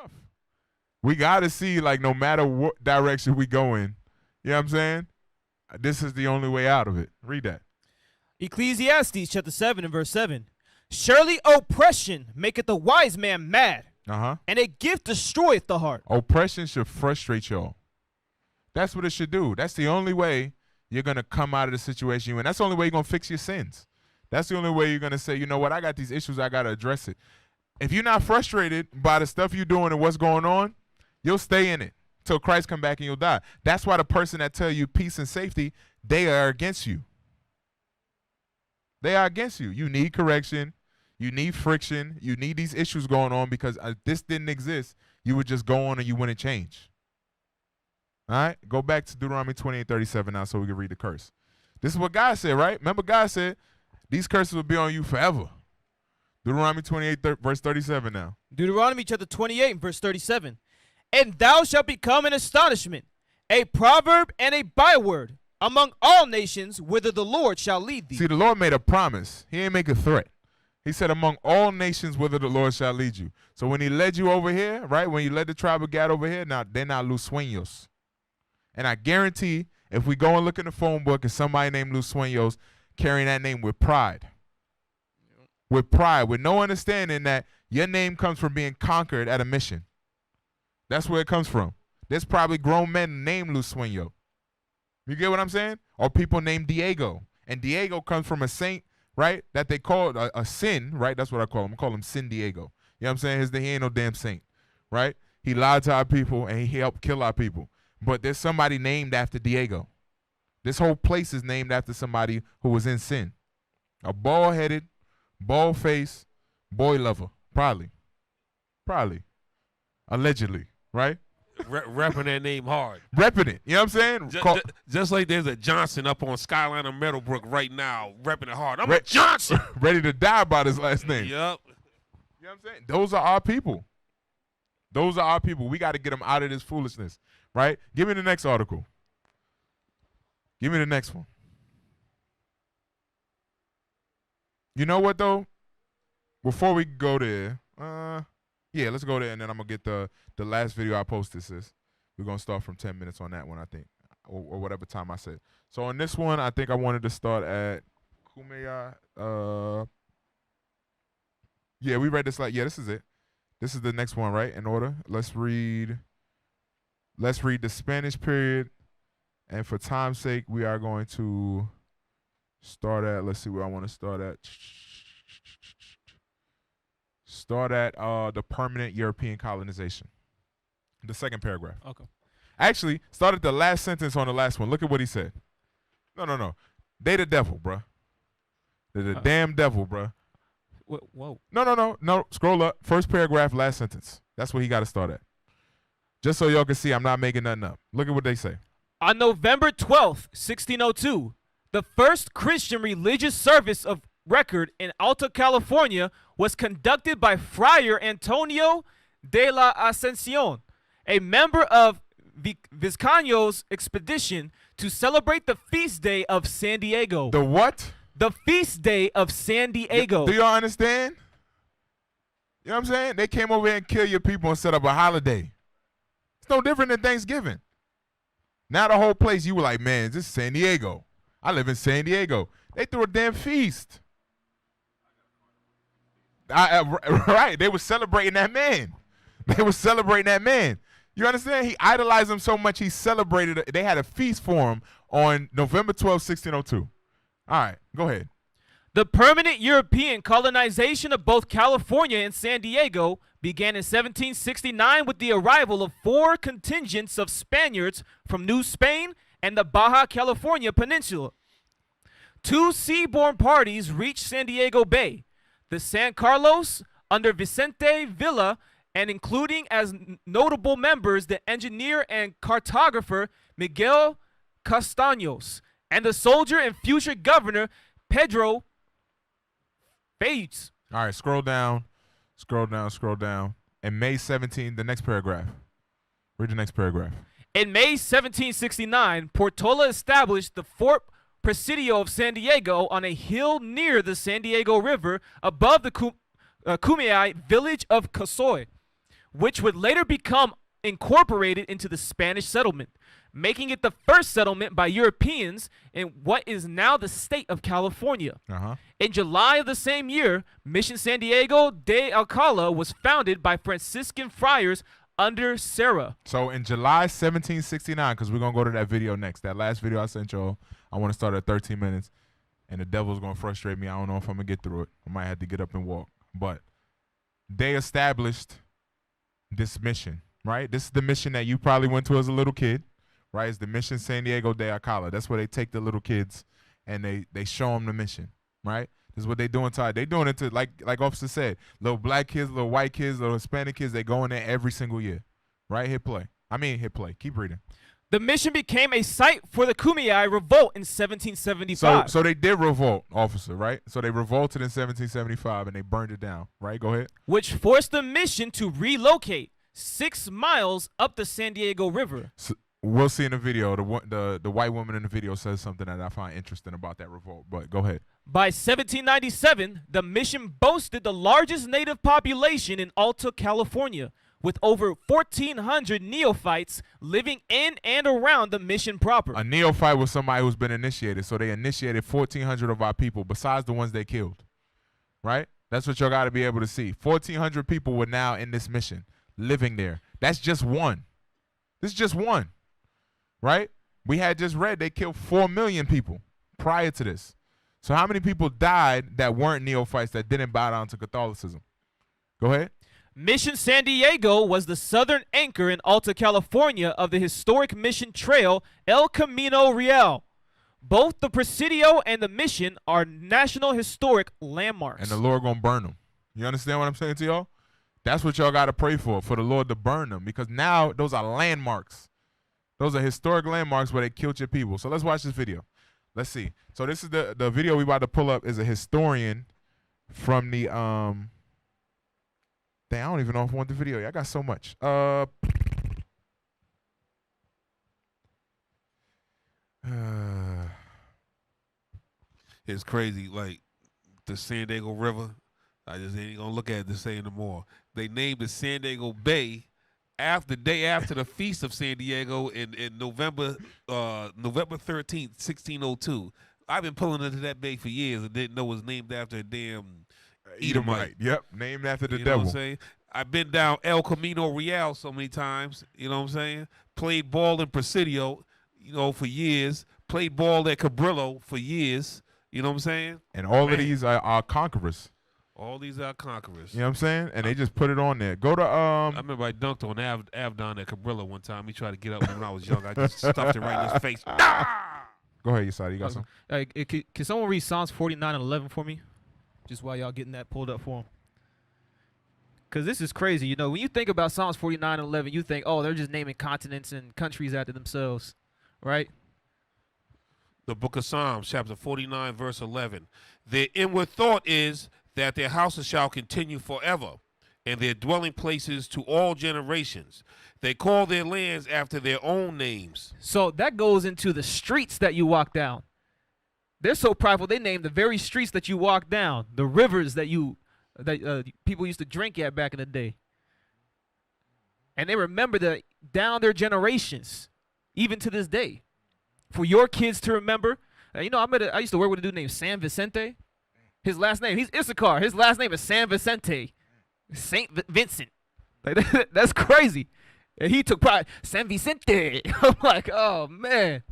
tough. We got to see, like, no matter what direction we go in, you know what I'm saying? This is the only way out of it. Read that. Ecclesiastes chapter 7 and verse 7. Surely oppression maketh the wise man mad, and a gift destroyeth the heart. Oppression should frustrate y'all. That's what it should do. That's the only way you're going to come out of the situation you're in. That's the only way you're going to fix your sins. That's the only way you're going to say, you know what, I got these issues, I got to address it. If you're not frustrated by the stuff you're doing and what's going on, you'll stay in it till Christ come back and you'll die. That's why the person that tell you peace and safety, they are against you. They are against you. You need correction. You need friction. You need these issues going on, because if this didn't exist, you would just go on and you wouldn't change. All right? Go back to Deuteronomy 28:37 now so we can read the curse. This is what God said, right? Remember God said these curses will be on you forever. Deuteronomy 28 verse 37 now. Deuteronomy chapter 28 and verse 37. And thou shalt become an astonishment, a proverb and a byword among all nations whither the Lord shall lead thee. See, the Lord made a promise. He ain't make a threat. He said, among all nations whither the Lord shall lead you. So when he led you over here, right, when you led the tribe of Gad over here, now they're not Los Sueños. And I guarantee if we go and look in the phone book and somebody named Los Sueños carrying that name with pride, with no understanding that your name comes from being conquered at a mission. That's where it comes from. There's probably grown men named Los Sueños. You get what I'm saying? Or people named Diego. And Diego comes from a saint, right, that they call a sin, right? That's what I call him. I call him Sin Diego. You know what I'm saying? He ain't no damn saint, right? He lied to our people and he helped kill our people. But there's somebody named after Diego. This whole place is named after somebody who was in sin. A bald-headed, bald-faced boy lover. Probably. Allegedly, right? Repping that name hard. Repping it. You know what I'm saying? Just like there's a Johnson up on Skyline of Meadowbrook right now, repping it hard. I'm a Johnson. Ready to die by his last name. Yep. You know what I'm saying? Those are our people. Those are our people. We got to get them out of this foolishness, right? Give me the next article. Give me the next one. You know what, though? Before we go there, yeah, let's go there, and then I'm going to get the last video I posted, sis. We're going to start from 10 minutes on that one, I think, or whatever time I said. So on this one, I think I wanted to start at Kumeya. Yeah, we read this like, yeah, this is it. This is the next one, right, in order. Let's read the Spanish period, and for time's sake, we are going to start at, let's see where I want to start at. Start at the permanent European colonization. The second paragraph. Okay. Actually, start at the last sentence on the last one. Look at what he said. No. They the devil, bruh. They're the damn devil, bruh. Whoa. No. Scroll up. First paragraph, last sentence. That's what he got to start at. Just so y'all can see I'm not making nothing up. Look at what they say. On November 12th, 1602, the first Christian religious service of record in Alta California was conducted by Friar Antonio de la Ascensión, a member of Vizcaino's expedition to celebrate the feast day of San Diego. The what? The feast day of San Diego. Do y'all understand? You know what I'm saying? They came over here and killed your people and set up a holiday. It's no different than Thanksgiving. Now the whole place, you were like, man, this is San Diego. I live in San Diego. They threw a damn feast. Right, they were celebrating that man. You understand? He idolized him so much he celebrated it. They had a feast for him on November 12, 1602. All right, go ahead. The permanent European colonization of both California and San Diego began in 1769 with the arrival of 4 contingents of Spaniards from New Spain and the Baja California Peninsula. 2 seaborne parties reached San Diego Bay. The San Carlos under Vicente Villa, and including as notable members the engineer and cartographer Miguel Castaños and the soldier and future governor Pedro Fages. All right, scroll down. And May 17, the next paragraph. Read the next paragraph. In May 1769, Portola established the Fort Presidio of San Diego on a hill near the San Diego River above the Kumeyaay village of Casoy, which would later become incorporated into the Spanish settlement, making it the first settlement by Europeans in what is now the state of California. In July of the same year, Mission San Diego de Alcala was founded by Franciscan friars under Serra. So in July 1769, because we're going to go to that video next, that last video I sent y'all, I want to start at 13 minutes, and the devil's going to frustrate me. I don't know if I'm going to get through it. I might have to get up and walk. But they established this mission, right? This is the mission that you probably went to as a little kid, right? It's the Mission San Diego de Alcala. That's where they take the little kids and they show them the mission, right? This is what they doing to. They doing it to, like Officer said, little black kids, little white kids, little Hispanic kids. They go in there every single year, right? Hit play. Keep reading. The mission became a site for the Kumeyaay revolt in 1775. So they did revolt, officer, right? So they revolted in 1775 and they burned it down, right? Go ahead. Which forced the mission to relocate 6 miles up the San Diego River. So we'll see in the video. The white woman in the video says something that I find interesting about that revolt, but go ahead. By 1797, the mission boasted the largest native population in Alta California, with over 1,400 neophytes living in and around the mission proper. A neophyte was somebody who's been initiated, so they initiated 1,400 of our people besides the ones they killed, right? That's what y'all got to be able to see. 1,400 people were now in this mission, living there. That's just one. This is just one, right? We had just read they killed 4 million people prior to this. So how many people died that weren't neophytes, that didn't bow down to Catholicism? Go ahead. Mission San Diego was the southern anchor in Alta California of the historic mission trail El Camino Real. Both the Presidio and the mission are National Historic Landmarks. And the Lord gonna burn them. You understand what I'm saying to y'all? That's what y'all got to pray for the Lord to burn them, because now those are landmarks. Those are historic landmarks where they killed your people. So let's watch this video. Let's see. So this is the video we about to pull up is a historian from the dang, I don't even know if I want the video. I got so much. It's crazy. Like the San Diego River, I just ain't gonna look at it to say anymore. They named the San Diego Bay the day after the feast of San Diego in November 13th, 1602. I've been pulling into that bay for years and didn't know it was named after a damn Edomite. Yep, named after the You devil. know what I'm saying? I've been down El Camino Real so many times, you know what I'm saying? Played ball in Presidio, for years. Played ball at Cabrillo for years, you know what I'm saying? And all of these are conquerors. All these are conquerors. You know what I'm saying? And they just put it on there. Go to I remember I dunked on Av down at Cabrillo one time. He tried to get up when I was young. I just stuffed it right in his face. Go ahead, Yasadi. You got some? Can someone read Psalms 49:11 for me? Just while y'all getting that pulled up for them. Because this is crazy. When you think about Psalms 49:11, you think, oh, they're just naming continents and countries after themselves, right? The book of Psalms, chapter 49, verse 11. Their inward thought is that their houses shall continue forever, and their dwelling places to all generations. They call their lands after their own names. So that goes into the streets that you walk down. They're so prideful, they name the very streets that you walk down, the rivers that people used to drink at back in the day. And they remember that down their generations, even to this day. For your kids to remember, I used to work with a dude named San Vicente. His last name, he's Issachar. His last name is San Vicente. Saint Vincent. Like, that's crazy. And he took pride. San Vicente. I'm like, oh, man.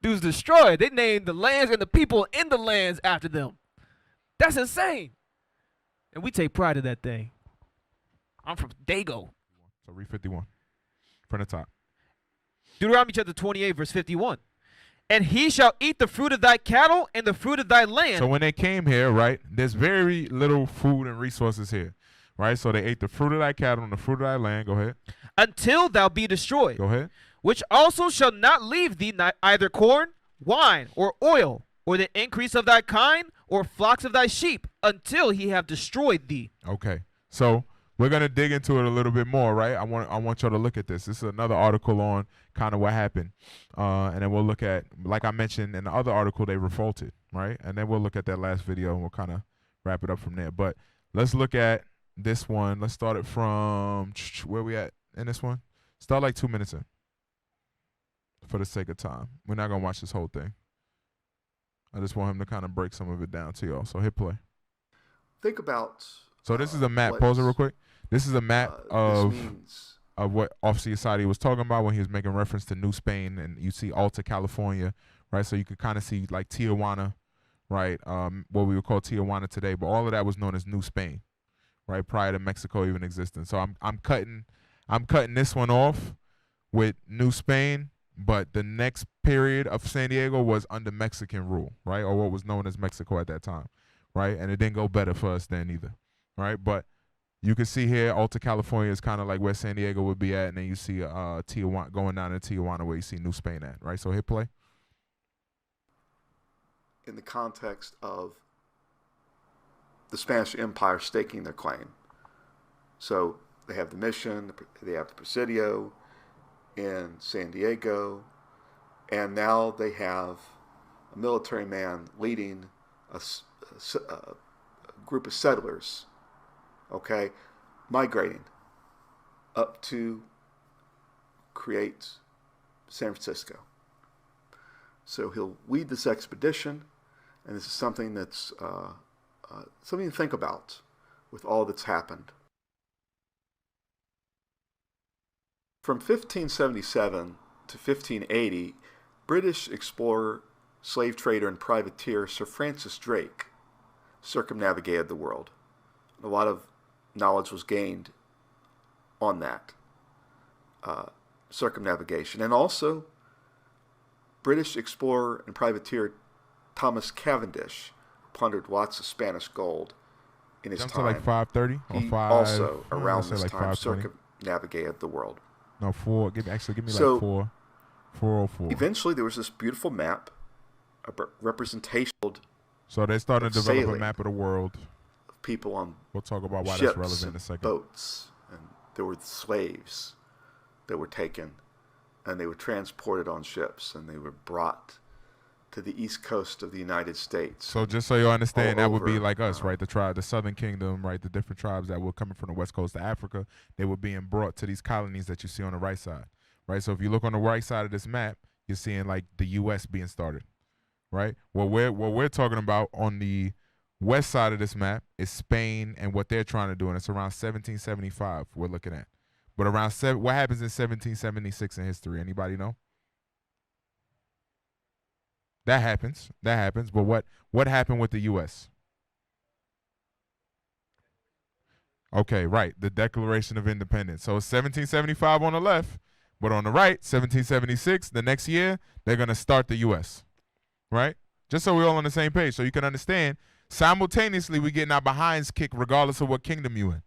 Dude's destroyed. They named the lands and the people in the lands after them. That's insane. And we take pride in that thing. I'm from Dago. So read 51 from the top. Deuteronomy chapter 28, verse 51. And he shall eat the fruit of thy cattle and the fruit of thy land. So when they came here, right, there's very little food and resources here, right? So they ate the fruit of thy cattle and the fruit of thy land. Go ahead. Until thou be destroyed. Go ahead. Which also shall not leave thee either corn, wine, or oil, or the increase of thy kind, or flocks of thy sheep, until he have destroyed thee. Okay. So we're going to dig into it a little bit more, right? I want y'all to look at this. This is another article on kind of what happened. And then we'll look at, like I mentioned in the other article, they revolted, right? And then we'll look at that last video and we'll kind of wrap it up from there. But let's look at this one. Let's start it from where we at in this one. Start like 2 minutes in. For the sake of time, we're not gonna watch this whole thing. I just want him to kind of break some of it down to y'all. So hit play. Think about. So this is a map. Pause it real quick. This is a map of what Officer Asadi was talking about when he was making reference to New Spain, and you see Alta, California, right? So you could kind of see like Tijuana, right? What we would call Tijuana today, but all of that was known as New Spain, right? Prior to Mexico even existing. So I'm cutting this one off with New Spain, but the next period of San Diego was under Mexican rule, right? Or what was known as Mexico at that time, right? And it didn't go better for us then either, right? But you can see here, Alta California is kind of like where San Diego would be at, and then you see Tijuana going down to Tijuana where you see New Spain at, right? So hit play. In the context of the Spanish Empire staking their claim. So they have the mission, they have the Presidio in San Diego, and now they have a military man leading a group of settlers, okay, migrating up to create San Francisco. So he'll lead this expedition, and this is something that's something to think about with all that's happened. From 1577 to 1580, British explorer, slave trader, and privateer Sir Francis Drake circumnavigated the world. A lot of knowledge was gained on that circumnavigation. And also, British explorer and privateer Thomas Cavendish plundered lots of Spanish gold in his Jump time. to like 530 or He 5. also, around this like time, circumnavigated the world. No, 4. Give me So, like 4. 404. Eventually, there was this beautiful map, a representation of So they started to develop a sailing. map of the world. people on We'll talk about why ships that's relevant in and a second. boats, and there were slaves that were taken, and they were transported on ships, and they were brought to the east coast of the United States. So just so you understand, all that would be over, like us, right? The Southern Kingdom, right? The different tribes that were coming from the west coast of Africa, they were being brought to these colonies that you see on the right side, right? So if you look on the right side of this map, you're seeing like the U.S. being started, right? What we're talking about on the west side of this map is Spain and what they're trying to do, and it's around 1775 we're looking at. But around what happens in 1776 in history? Anybody know? That happens. But what happened with the U.S.? Okay, right. The Declaration of Independence. So it's 1775 on the left, but on the right, 1776, the next year, they're going to start the U.S., right? Just so we're all on the same page, so you can understand, simultaneously, we're getting our behinds kicked regardless of what kingdom you in,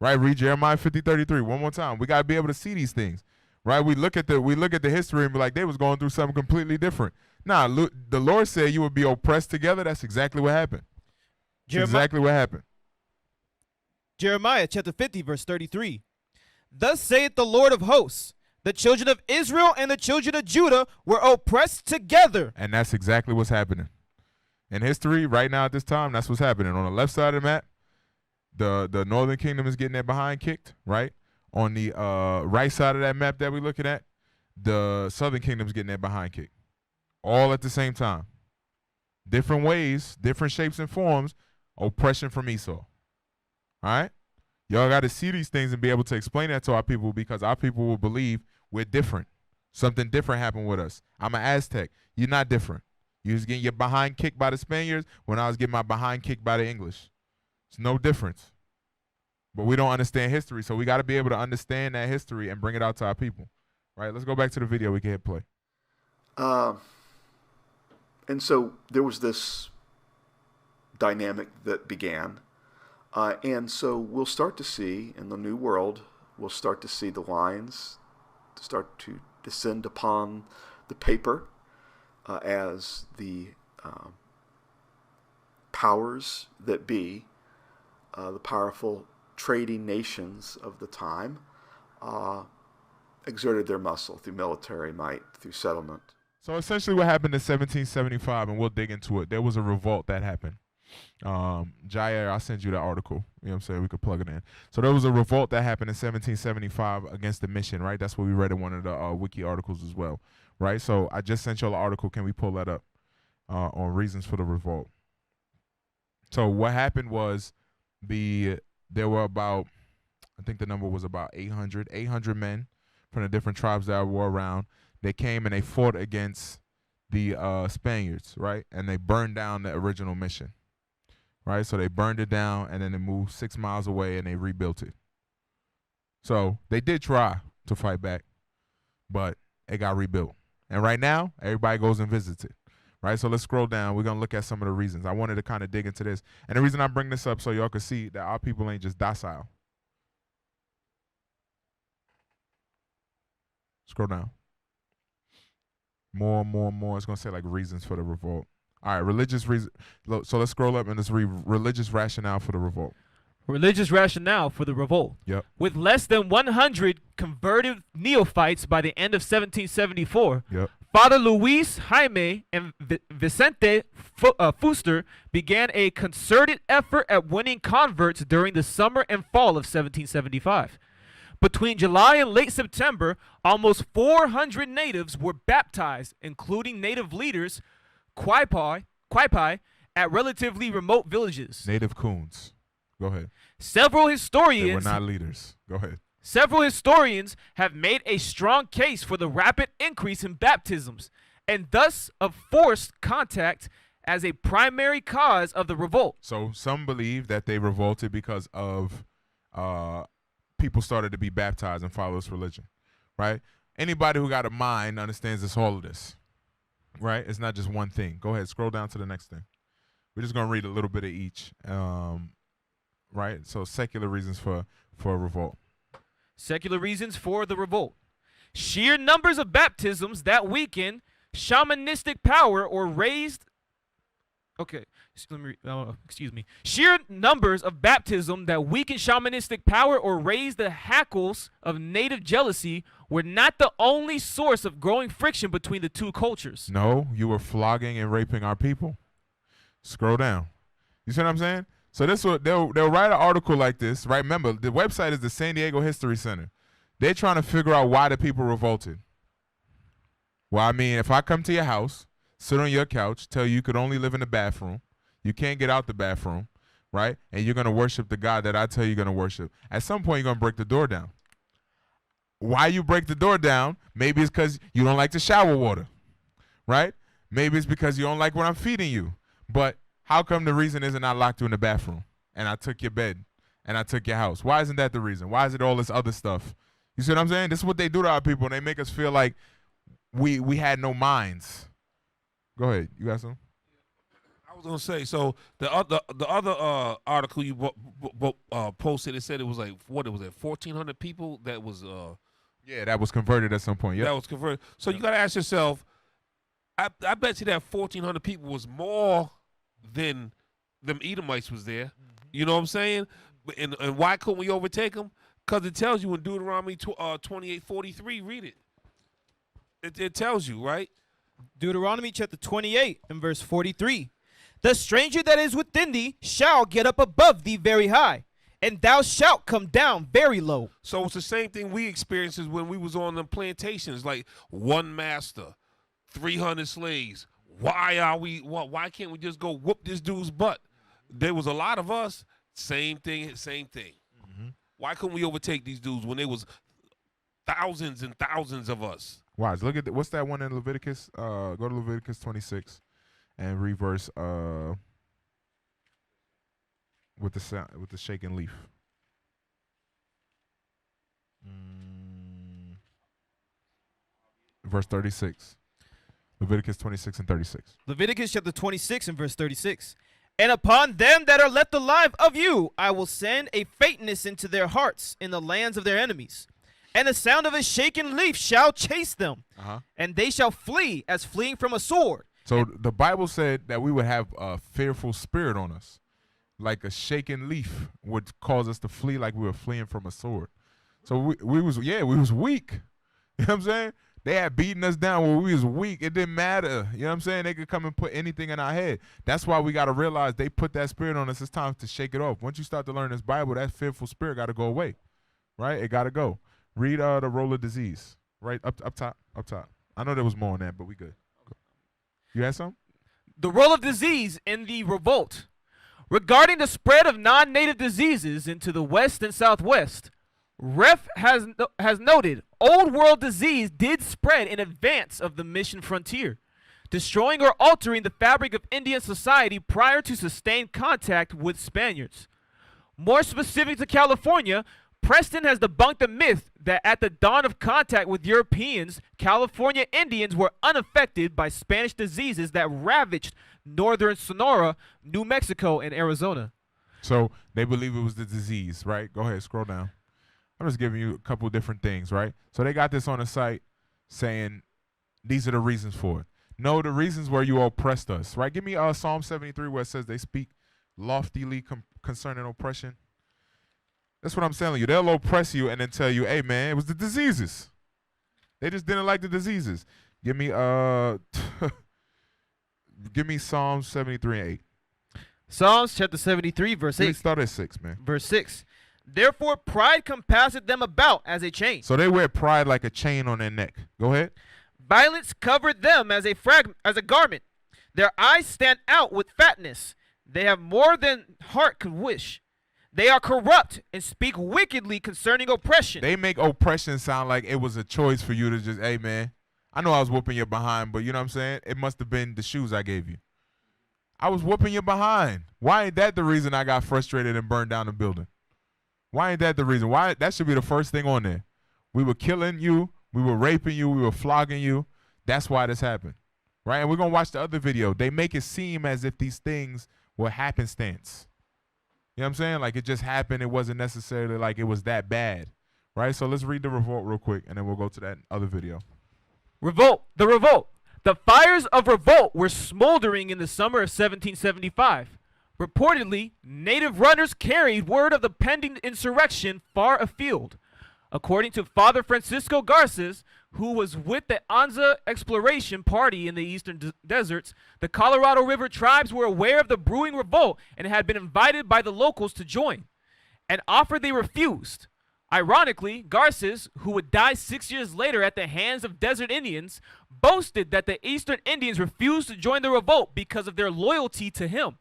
right? Read Jeremiah 50:33 one more time. We got to be able to see these things, right? We look at the history and be like, they was going through something completely different. Nah, the Lord said you would be oppressed together. That's exactly what happened. Exactly what happened. Jeremiah chapter 50, verse 33. Thus saith the Lord of hosts, the children of Israel and the children of Judah were oppressed together. And that's exactly what's happening. In history, right now at this time, that's what's happening. On the left side of the map, the northern kingdom is getting their behind kicked, right? On the right side of that map that we're looking at, the southern kingdom is getting their behind kicked. All at the same time. Different ways, different shapes and forms, oppression from Esau. All right? Y'all got to see these things and be able to explain that to our people, because our people will believe we're different. Something different happened with us. I'm an Aztec. You're not different. You was getting your behind kicked by the Spaniards when I was getting my behind kicked by the English. It's no difference. But we don't understand history, so we got to be able to understand that history and bring it out to our people. All right, let's go back to the video. We can hit play. And so there was this dynamic that began. And so we'll start to see in the New World, we'll start to see the lines start to descend upon the paper as the powers that be, the powerful trading nations of the time, exerted their muscle through military might, through settlement. So essentially what happened in 1775, and we'll dig into it, there was a revolt that happened. Jair, I'll send you the article. You know what I'm saying? We could plug it in. So there was a revolt that happened in 1775 against the mission, right? That's what we read in one of the wiki articles as well, right? So I just sent you all the article. Can we pull that up on reasons for the revolt? So what happened was there were about, I think the number was about 800 men from the different tribes that were around. They came and they fought against the Spaniards, right? And they burned down the original mission. Right, so they burned it down, and then they moved 6 miles away, and they rebuilt it. So they did try to fight back, but it got rebuilt. And right now, everybody goes and visits it. Right, so let's scroll down. We're gonna look at some of the reasons. I wanted to kind of dig into this, and the reason I bring this up so y'all can see that our people ain't just docile. Scroll down. More. It's gonna say like reasons for the revolt. All right, religious reason. So let's scroll up and let's read religious rationale for the revolt. Religious rationale for the revolt. Yep. With less than 100 converted neophytes by the end of 1774, Yep. Father Luis Jaime and Vicente Fuster began a concerted effort at winning converts during the summer and fall of 1775. Between July and late September, almost 400 natives were baptized, including native leaders Quaipai at relatively remote villages. Native coons. Go ahead. Several They were historians not leaders. Go ahead. Several historians have made a strong case for the rapid increase in baptisms and thus of forced contact as a primary cause of the revolt. So some believe that they revolted because of people started to be baptized and follow this religion, right? Anybody who got a mind understands this, all of this, right? It's not just one thing. Go ahead, scroll down to the next thing. We're just going to read a little bit of each, right? So secular reasons for a revolt. Secular reasons for the revolt. Sheer numbers of baptisms that weaken shamanistic power or raised. Okay, excuse me. Sheer numbers of baptism that weaken shamanistic power or raise the hackles of native jealousy were not the only source of growing friction between the two cultures. No, you were flogging and raping our people. Scroll down. You see what I'm saying? So this will they'll write an article like this, right? Remember, the website is the San Diego History Center. They're trying to figure out why the people revolted. Well, I mean, if I come to your house, sit on your couch, tell you could only live in the bathroom, you can't get out the bathroom, right? And you're going to worship the God that I tell you're going to worship. At some point, you're going to break the door down. Why you break the door down? Maybe it's because you don't like the shower water, right? Maybe it's because you don't like what I'm feeding you. But how come the reason isn't I locked you in the bathroom and I took your bed and I took your house? Why isn't that the reason? Why is it all this other stuff? You see what I'm saying? This is what they do to our people, and they make us feel like we had no minds. Go ahead. You got something? I was gonna say, so the other article you posted, it said it was like 1,400 people that was Yeah, that was converted at some point. Yeah, that was converted. So you gotta ask yourself, I bet you that 1,400 people was more than them Edomites was there. You know what I'm saying? And why couldn't we overtake them? Because it tells you in Deuteronomy 28:43. Read it. It tells you, right? Deuteronomy chapter 28 and verse 43. The stranger that is within thee shall get up above thee very high, and thou shalt come down very low. So it's the same thing we experienced when we was on the plantations, like one master, 300 slaves. Why can't we just go whoop this dude's butt? There was a lot of us. Same thing. Mm-hmm. Why couldn't we overtake these dudes when there was thousands and thousands of us? Watch. Look at what's that one in Leviticus? Go to Leviticus 26 and reverse with the shaking leaf. Verse 36. Leviticus 26 and 36. Leviticus chapter 26 and verse 36. And upon them that are left alive of you, I will send a faintness into their hearts in the lands of their enemies. And the sound of a shaken leaf shall chase them, and they shall flee as fleeing from a sword. So the Bible said that we would have a fearful spirit on us, like a shaken leaf would cause us to flee like we were fleeing from a sword. So we was weak. You know what I'm saying? They had beaten us down when we was weak. It didn't matter. You know what I'm saying? They could come and put anything in our head. That's why we got to realize they put that spirit on us. It's time to shake it off. Once you start to learn this Bible, that fearful spirit got to go away, right? It got to go. Read the roll of disease, right? Up top. I know there was more on that, but we good. You had some? The role of disease in the revolt. Regarding the spread of non-native diseases into the West and Southwest, Ref has noted Old World disease did spread in advance of the mission frontier, destroying or altering the fabric of Indian society prior to sustained contact with Spaniards. More specific to California, Preston has debunked the myth that at the dawn of contact with Europeans, California Indians were unaffected by Spanish diseases that ravaged northern Sonora, New Mexico, and Arizona. So they believe it was the disease, right? Go ahead, scroll down. I'm just giving you a couple different things, right? So they got this on the site saying these are the reasons for it. No, the reasons where you oppressed us, right? Give me Psalm 73 where it says they speak loftily concerning oppression. That's what I'm telling you. They'll oppress you and then tell you, hey, man, it was the diseases. They just didn't like the diseases. Give me give me Psalm 73 and 8. Psalms chapter 73, verse 8. Let's start at 6, man. Verse 6. Therefore pride compasseth them about as a chain. So they wear pride like a chain on their neck. Go ahead. Violence covered them as a garment. Their eyes stand out with fatness. They have more than heart could wish. They are corrupt and speak wickedly concerning oppression. They make oppression sound like it was a choice for you to just, hey, man, I know I was whooping your behind, but you know what I'm saying? It must have been the shoes I gave you. I was whooping your behind. Why ain't that the reason I got frustrated and burned down the building? Why ain't that the reason? Why? That should be the first thing on there. We were killing you. We were raping you. We were flogging you. That's why this happened, right? And we're going to watch the other video. They make it seem as if these things were happenstance. You know what I'm saying? Like it just happened. It wasn't necessarily like it was that bad, right? So let's read the revolt real quick, and then we'll go to that other video. Revolt. The revolt. The fires of revolt were smoldering in the summer of 1775. Reportedly, native runners carried word of the pending insurrection far afield. According to Father Francisco Garces, who was with the Anza Exploration Party in the eastern deserts, the Colorado River tribes were aware of the brewing revolt and had been invited by the locals to join. An offer they refused. Ironically, Garces, who would die 6 years later at the hands of desert Indians, boasted that the eastern Indians refused to join the revolt because of their loyalty to him.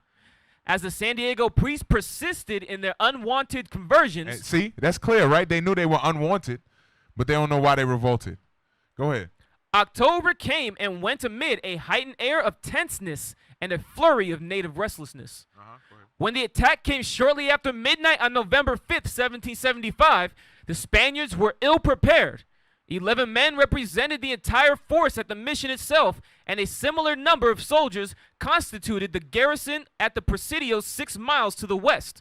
As the San Diego priests persisted in their unwanted conversions. See, that's clear, right? They knew they were unwanted, but they don't know why they revolted. Go ahead. October came and went amid a heightened air of tenseness and a flurry of native restlessness. When the attack came shortly after midnight on November 5th, 1775, the Spaniards were ill prepared. 11 men represented the entire force at the mission itself, and a similar number of soldiers constituted the garrison at the Presidio 6 miles to the west.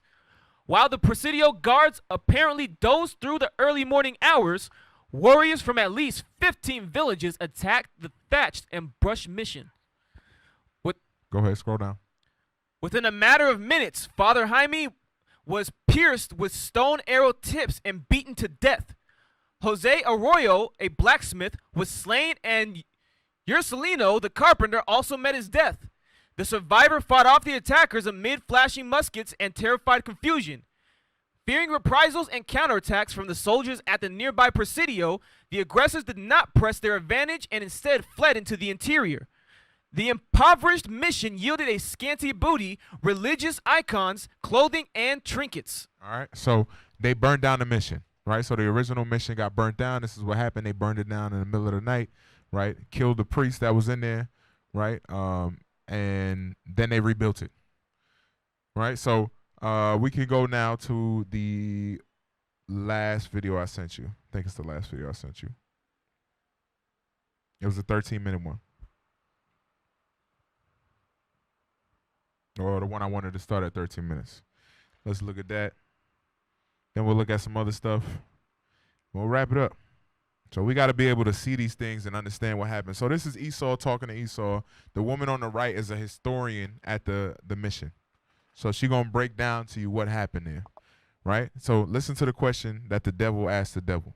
While the Presidio guards apparently dozed through the early morning hours, warriors from at least 15 villages attacked the thatched and brushed mission. Go ahead, scroll down. Within a matter of minutes, Father Jaime was pierced with stone arrow tips and beaten to death. Jose Arroyo, a blacksmith, was slain, and Ursulino, the carpenter, also met his death. The survivor fought off the attackers amid flashing muskets and terrified confusion. Fearing reprisals and counterattacks from the soldiers at the nearby Presidio, the aggressors did not press their advantage and instead fled into the interior. The impoverished mission yielded a scanty booty, religious icons, clothing, and trinkets. All right, so they burned down the mission, right? So the original mission got burnt down. This is what happened. They burned it down in the middle of the night, right? Killed the priest that was in there, right? And then they rebuilt it, right? So we can go now to the last video I sent you. I think it's the last video I sent you. It was a 13-minute one. Or the one I wanted to start at 13 minutes. Let's look at that. Then we'll look at some other stuff. We'll wrap it up. So we got to be able to see these things and understand what happened. So this is Esau talking to Esau. The woman on the right is a historian at the mission. So she's going to break down to you what happened there, right? So listen to the question that the devil asked the devil.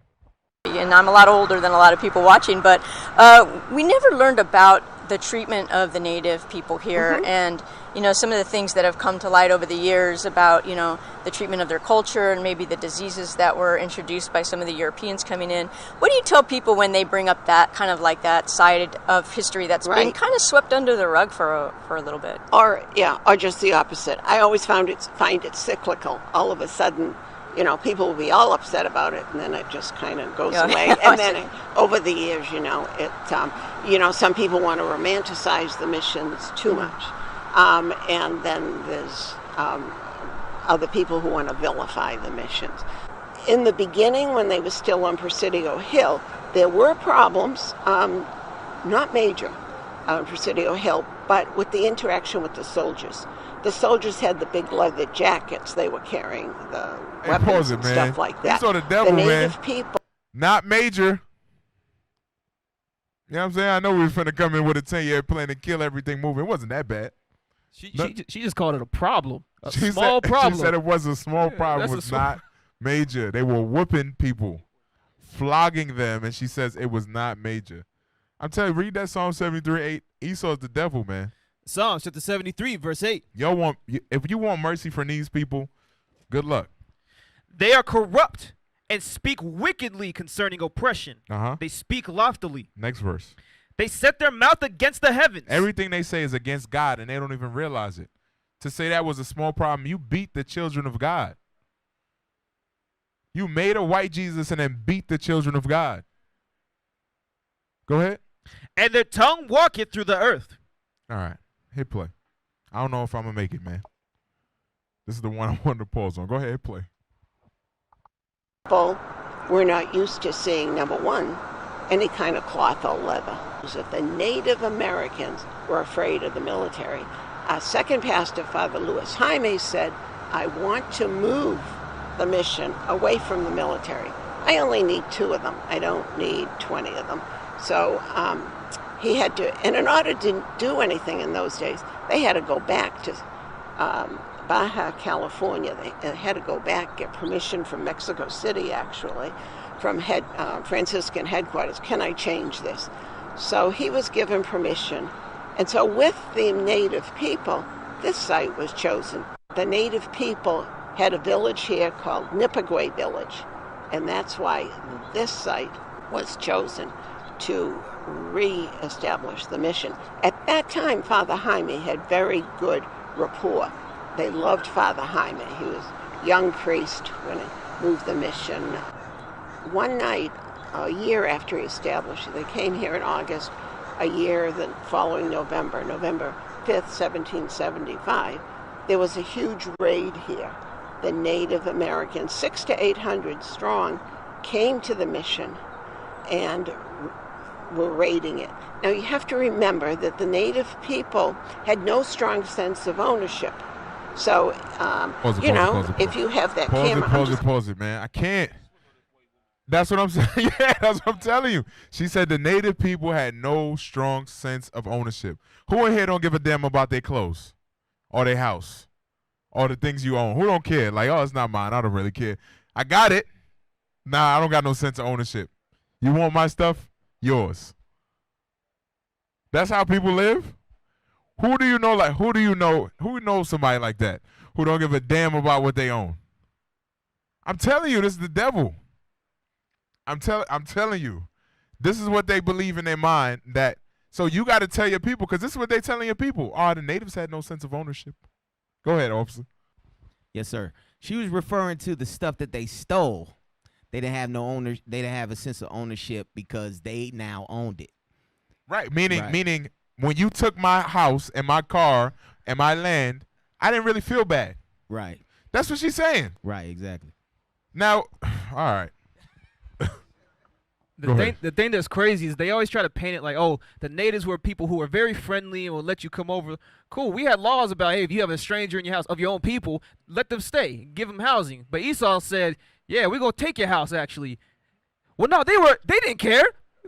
and I'm a lot older than a lot of people watching, but we never learned about the treatment of the native people here, and some of the things that have come to light over the years about the treatment of their culture and maybe the diseases that were introduced by some of the Europeans coming in. What do you tell people when they bring up that kind of like that side of history that's been kind of swept under the rug for a little bit? Or just the opposite. I always find it cyclical. All of a sudden, people will be all upset about it, and then it just kind of goes away. And then over the years, some people want to romanticize the missions too much. And then there's other people who want to vilify the missions. In the beginning, when they were still on Presidio Hill, there were problems, not major on Presidio Hill, but with the interaction with the soldiers. The soldiers had the big leather jackets. They were carrying the weapons and stuff like that. You saw the devil, the native people. Not major. You know what I'm saying? I know we were finna come in with a 10-year plan and kill everything moving. It wasn't that bad. She just called it a problem. Small problem. She said it was a small problem. It was not major. They were whooping people, flogging them, and she says it was not major. I'm telling you, read that Psalm 73:8. Esau's the devil, man. Psalm chapter 73, verse 8. If you want mercy from these people, good luck. They are corrupt and speak wickedly concerning oppression. They speak loftily. Next verse. They set their mouth against the heavens. Everything they say is against God, and they don't even realize it. To say that was a small problem, you beat the children of God. You made a white Jesus and then beat the children of God. Go ahead. And their tongue walketh through the earth. All right. Hit play. I don't know if I'm going to make it, man. This is the one I wanted to pause on. Go ahead, hit play. People were not used to seeing, number one, any kind of cloth or leather. If the Native Americans were afraid of the military. Our second pastor, Father Louis Jaime, said, I want to move the mission away from the military. I only need 2 of them. I don't need 20 of them. So he had to, and in order to do anything in those days, they had to go back to Baja California. They had to go back, get permission from Mexico City, actually, from Franciscan headquarters. Can I change this? So he was given permission. And so with the native people, this site was chosen. The native people had a village here called Nipaguay Village. And that's why this site was chosen to re-establish the mission. At that time, Father Jaime had very good rapport. They loved Father Jaime. He was a young priest when he moved the mission. One night, a year after he established it, they came here in August, a year the following November 5th, 1775, there was a huge raid here. The Native Americans, 600 to 800 strong, came to the mission and were raiding it. Now you have to remember that the native people had no strong sense of ownership. So, if you have that camera... Pause it, man. I can't. That's what I'm saying. Yeah, that's what I'm telling you. She said the native people had no strong sense of ownership. Who in here don't give a damn about their clothes or their house or the things you own? Who don't care? Like, oh, it's not mine. I don't really care. I got it. Nah, I don't got no sense of ownership. You want my stuff? Yours. That's how people live? Who do you know? Who knows somebody like that who don't give a damn about what they own? I'm telling you, this is the devil. I'm telling you, this is what they believe in their mind. So you got to tell your people, because this is what they're telling your people. The natives had no sense of ownership. Go ahead, officer. Yes, sir. She was referring to the stuff that they stole. They didn't have no owner. They didn't have a sense of ownership because they now owned it. Right. Meaning, when you took my house and my car and my land, I didn't really feel bad. Right. That's what she's saying. Right. Exactly. Now, all right. The thing that's crazy is they always try to paint it like, oh, the natives were people who were very friendly and will let you come over. Cool. We had laws about, hey, if you have a stranger in your house of your own people, let them stay, give them housing. But Esau said, yeah, we're gonna take your house. Actually, well, no, they didn't care.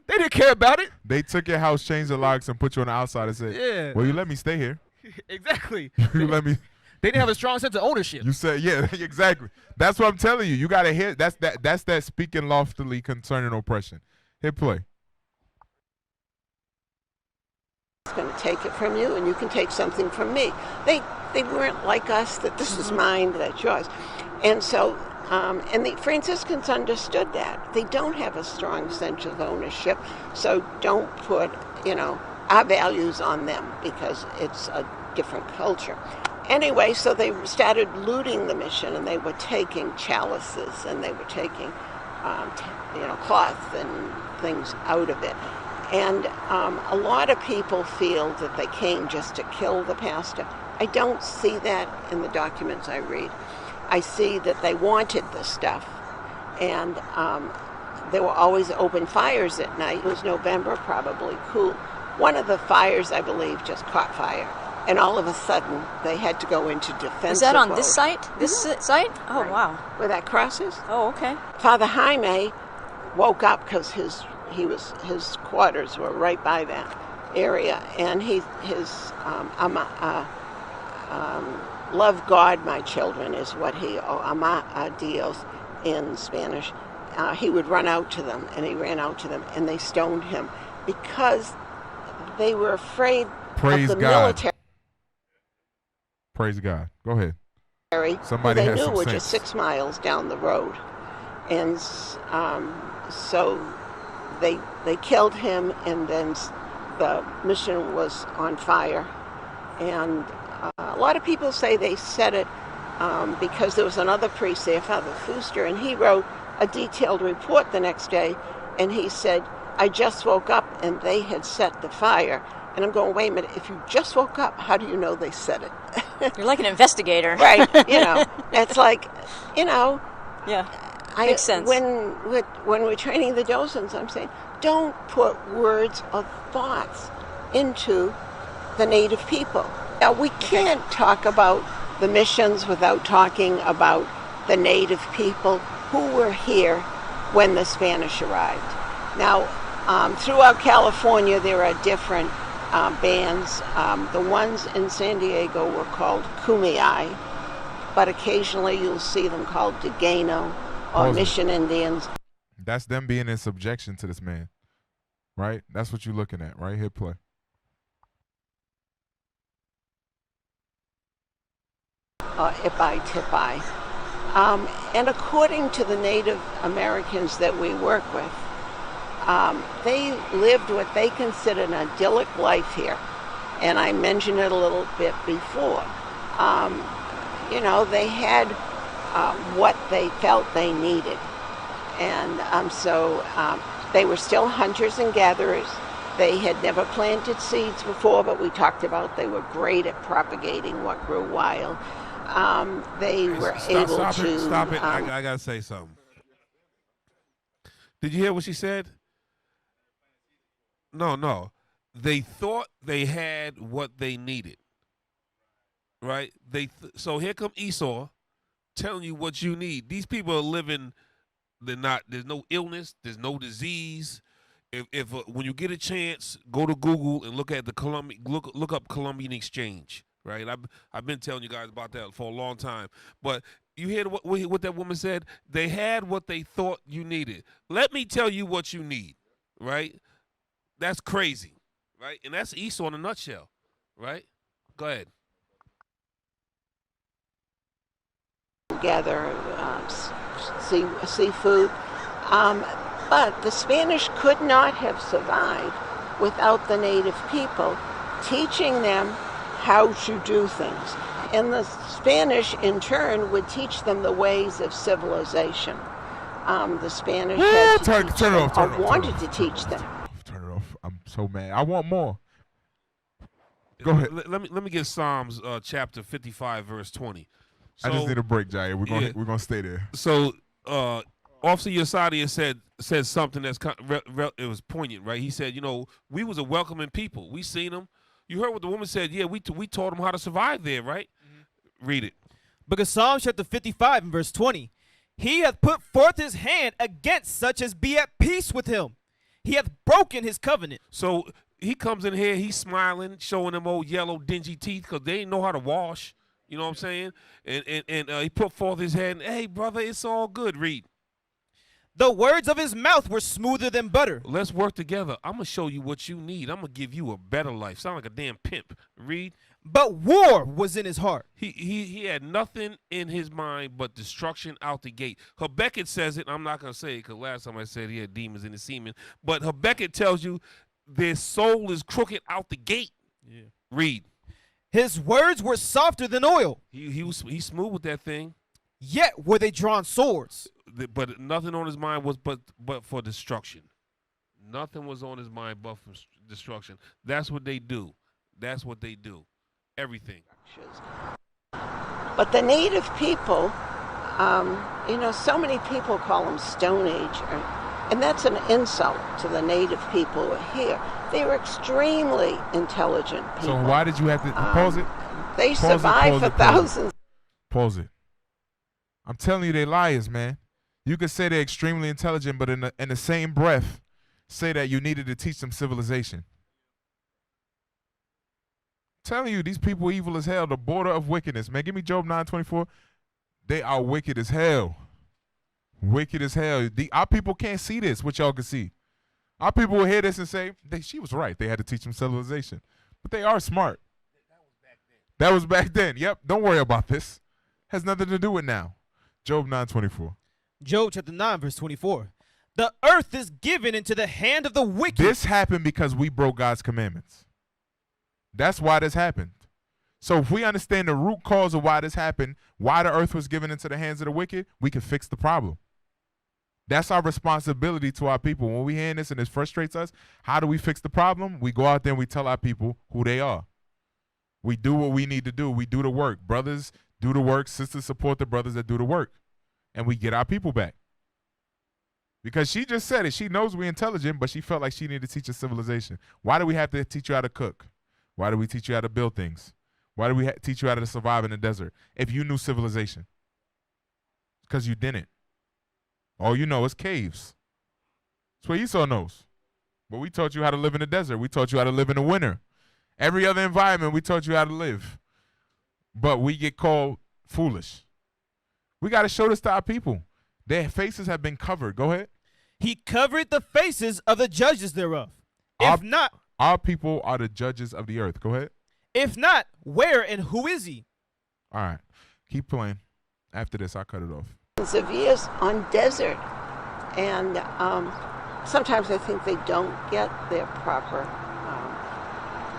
They didn't care about it. They took your house, changed the locks, and put you on the outside and said, yeah, well, you let me stay here. Exactly. You let me. They didn't have a strong sense of ownership. You said, yeah, exactly. That's what I'm telling you. You gotta hear. That's that speaking loftily concerning oppression. Hit play. It's going to take it from you, and you can take something from me. They weren't like us, that this is mine, that's yours. And so, and the Franciscans understood that. They don't have a strong sense of ownership, so don't put, our values on them because it's a different culture. Anyway, so they started looting the mission, and they were taking chalices, and they were taking, cloth and things out of it. And a lot of people feel that they came just to kill the pastor. I don't see that in the documents I read. I see that they wanted this stuff, and there were always open fires at night. It was November, probably cool. One of the fires, I believe, just caught fire, and all of a sudden they had to go into defensive Is that on mode. this site? This site? Oh, Right. wow. Where that crosses? Oh, okay. Father Jaime woke up because his quarters were right by that area, and his love God, my children, is what he, ama a Dios in Spanish. He would run out to them, and he ran out to them, and they stoned him because they were afraid Praise of the God. military. Praise God. Go ahead. Who Somebody they has knew some were sense. just 6 miles down the road, and so they killed him, and then the mission was on fire. And a lot of people say they set it because there was another priest there, Father Fuster, and he wrote a detailed report the next day, and he said, I just woke up and they had set the fire. And I'm going, wait a minute, if you just woke up, how do you know they set it? You're like an investigator. Right, it's like, Yeah. Makes sense. When we're training the docents, I'm saying, don't put words or thoughts into the native people. Now, we can't talk about the missions without talking about the native people who were here when the Spanish arrived. Now, throughout California, there are different bands. The ones in San Diego were called Kumeyaay, but occasionally you'll see them called Degano or Mission Indians. That's them being in subjection to this man, right? That's what you're looking at, right? Hit play. Ipai Tipai. And according to the Native Americans that we work with, they lived what they considered an idyllic life here. And I mentioned it a little bit before. They had what they felt they needed. And so they were still hunters and gatherers. They had never planted seeds before, but we talked about they were great at propagating what grew wild. They were able to... Stop it. I got to say something. Did you hear what she said? No. They thought they had what they needed, right? So here come Esau telling you what you need. These people are living... There's no illness. There's no disease. If when you get a chance, go to Google and look at look up Colombian exchange. Right, I've been telling you guys about that for a long time. But you hear what that woman said? They had what they thought you needed. Let me tell you what you need. Right, that's crazy. Right, and that's Esau in a nutshell. Right, go ahead. Gather seafood, but the Spanish could not have survived without the native people teaching them how to do things. And the Spanish, in turn, would teach them the ways of civilization. The Spanish had to teach them, or wanted to teach them. Turn it off. I'm so mad. I want more. Go ahead. Let me get Psalms chapter 55, verse 20. So, I just need a break, Jair. We're gonna stay there. So, Officer Yosadia said something that's it was poignant, right? He said, we was a welcoming people. We seen them. You heard what the woman said. Yeah, we taught them how to survive there, right? Mm-hmm. Read it. Because Psalm chapter 55 and verse 20, he hath put forth his hand against such as be at peace with him. He hath broken his covenant. So he comes in here, he's smiling, showing them old yellow dingy teeth because they didn't know how to wash, You know what I'm saying? And he put forth his hand. Hey, brother, it's all good. Read. The words of his mouth were smoother than butter. Let's work together. I'm going to show you what you need. I'm going to give you a better life. Sound like a damn pimp. Read. But war was in his heart. He had nothing in his mind but destruction out the gate. Habakkuk says it. I'm not going to say it because last time I said he had demons in his semen. But Habakkuk tells you their soul is crooked out the gate. Yeah. Read. His words were softer than oil. He's smooth with that thing. Yet were they drawn swords. But nothing on his mind was but for destruction. Nothing was on his mind but for destruction. That's what they do. That's what they do. Everything. But the native people, so many people call them Stone Age, and that's an insult to the native people who are here. They were extremely intelligent people. So why did you have to pause it? They survived for thousands. Pause it. I'm telling you, they liars, man. You could say they're extremely intelligent, but in the same breath, say that you needed to teach them civilization. Telling you, these people are evil as hell, the border of wickedness. Man, give me Job 9:24. They are wicked as hell. Wicked as hell. Our people can't see this, what y'all can see. Our people will hear this and say, she was right. They had to teach them civilization. But they are smart. That was back then. Yep, don't worry about this. Has nothing to do with now. Job 9:24. Job chapter 9, verse 24. The earth is given into the hand of the wicked. This happened because we broke God's commandments. That's why this happened. So if we understand the root cause of why this happened, why the earth was given into the hands of the wicked, we can fix the problem. That's our responsibility to our people. When we hear this and it frustrates us, how do we fix the problem? We go out there and we tell our people who they are. We do what we need to do. We do the work. Brothers do the work. Sisters support the brothers that do the work. And we get our people back. Because she just said it. She knows we're intelligent, but she felt like she needed to teach us civilization. Why do we have to teach you how to cook? Why do we teach you how to build things? Why do we teach you how to survive in the desert if you knew civilization? Because you didn't. All you know is caves. That's what Esau knows. But we taught you how to live in the desert. We taught you how to live in the winter. Every other environment, we taught you how to live. But we get called foolish. We got to show this to our people. Their faces have been covered. Go ahead. He covered the faces of the judges thereof. Our people are the judges of the earth. Go ahead. If not, where and who is he? All right. Keep playing. After this, I'll cut it off. Of years on desert, and sometimes I think they don't get their proper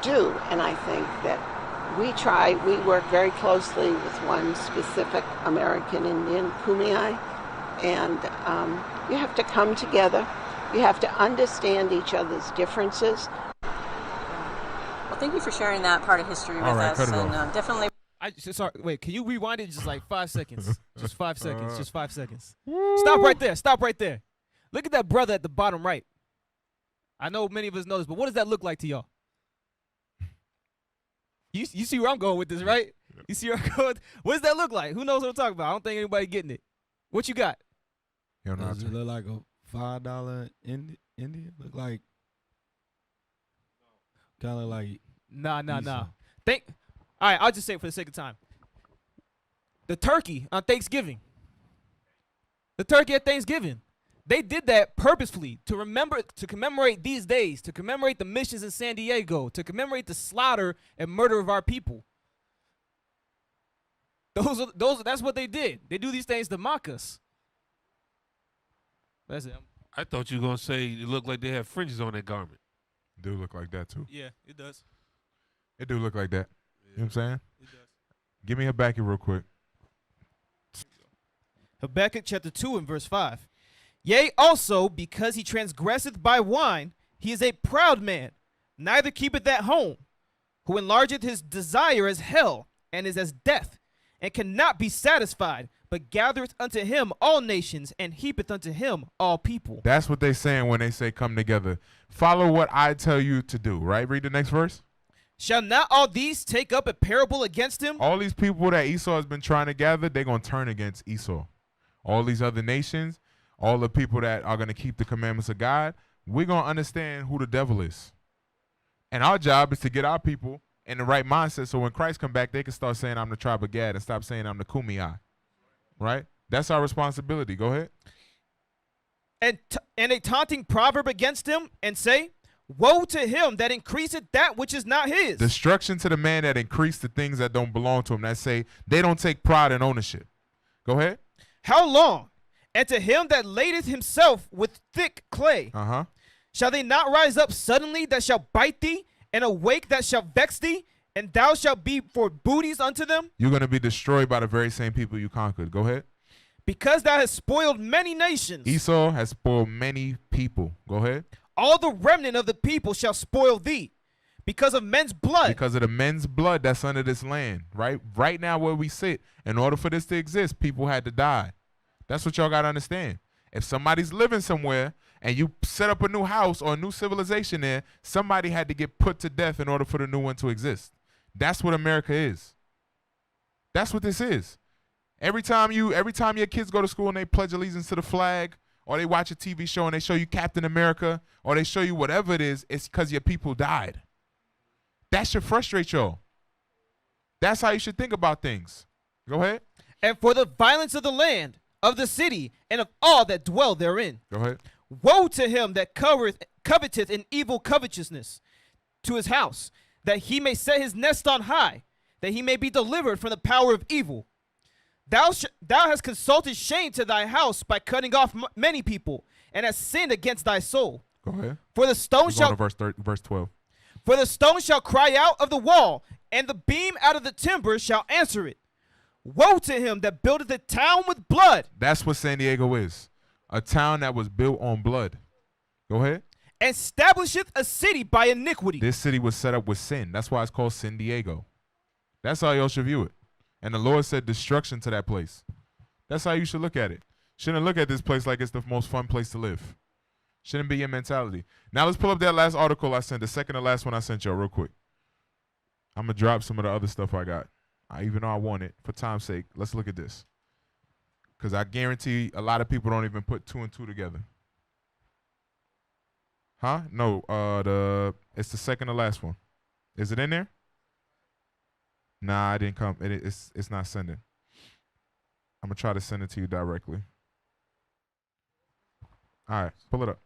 due, and I think that we work very closely with one specific American Indian, Kumeyaay, and you have to come together, you have to understand each other's differences. Well, thank you for sharing that part of history with us, and definitely. Sorry, wait, can you rewind it just like 5 seconds? Just 5 seconds, just 5 seconds. Stop right there, stop right there. Look at that brother at the bottom right. I know many of us know this, but what does that look like to y'all? You see where I'm going with this, right? You see where I'm going? What does that look like? Who knows what I'm talking about? I don't think anybody getting it. What you got? Does it look like a $5 Indian? Look like kind of like Nah. All right, I'll just say it for the sake of time. The turkey on Thanksgiving. The turkey at Thanksgiving. They did that purposefully to commemorate these days, to commemorate the missions in San Diego, to commemorate the slaughter and murder of our people. That's what they did. They do these things to mock us. That's it. I thought you were going to say it looked like they have fringes on their garment. It do look like that, too. Yeah, it does. It do look like that. You know what I'm saying? It does. Give me Habakkuk real quick. Habakkuk chapter 2 and verse 5. Yea, also, because he transgresseth by wine, he is a proud man, neither keepeth at home, who enlargeth his desire as hell, and is as death, and cannot be satisfied, but gathereth unto him all nations, and heapeth unto him all people. That's what they saying when they say come together. Follow what I tell you to do, right? Read the next verse. Shall not all these take up a parable against him? All these people that Esau has been trying to gather, they're going to turn against Esau. All these other nations, all the people that are going to keep the commandments of God, we're going to understand who the devil is. And our job is to get our people in the right mindset. So when Christ come back, they can start saying I'm the tribe of Gad and stop saying I'm the Kumiyah. Right? That's our responsibility. Go ahead. And a taunting proverb against him, and say, woe to him that increaseth that which is not his. Destruction to the man that increased the things that don't belong to him. That say they don't take pride in ownership. Go ahead. How long? And to him that ladeth himself with thick clay. Shall they not rise up suddenly that shall bite thee, and awake that shall vex thee, and thou shalt be for booties unto them? You're going to be destroyed by the very same people you conquered. Go ahead. Because thou hast spoiled many nations. Esau has spoiled many people. Go ahead. All the remnant of the people shall spoil thee, because of men's blood. Because of the men's blood that's under this land, right? Right now where we sit, in order for this to exist, people had to die. That's what y'all got to understand. If somebody's living somewhere and you set up a new house or a new civilization there, somebody had to get put to death in order for the new one to exist. That's what America is. That's what this is. Every time your kids go to school and they pledge allegiance to the flag, or they watch a TV show and they show you Captain America, or they show you whatever it is, it's because your people died. That should frustrate y'all. That's how you should think about things. Go ahead. And for the violence of the land, of the city, and of all that dwell therein. Go ahead. Woe to him that coveteth in evil covetousness to his house, that he may set his nest on high, that he may be delivered from the power of evil. Thou hast consulted shame to thy house by cutting off many people, and hast sinned against thy soul. Go ahead. For the stone shall verse 12. For the stone shall cry out of the wall, and the beam out of the timber shall answer it. Woe to him that buildeth a town with blood. That's what San Diego is. A town that was built on blood. Go ahead. And establisheth a city by iniquity. This city was set up with sin. That's why it's called San Diego. That's how y'all should view it. And the Lord said destruction to that place. That's how you should look at it. Shouldn't look at this place like it's the most fun place to live. Shouldn't be your mentality. Now let's pull up that last article I sent, the second to last one I sent y'all real quick. I'm going to drop some of the other stuff I got. Even though I want it, for time's sake, let's look at this. Because I guarantee a lot of people don't even put 2 and 2 together. Huh? No, it's the second to last one. Is it in there? Nah, I didn't come. It's not sending. I'm going to try to send it to you directly. All right, pull it up.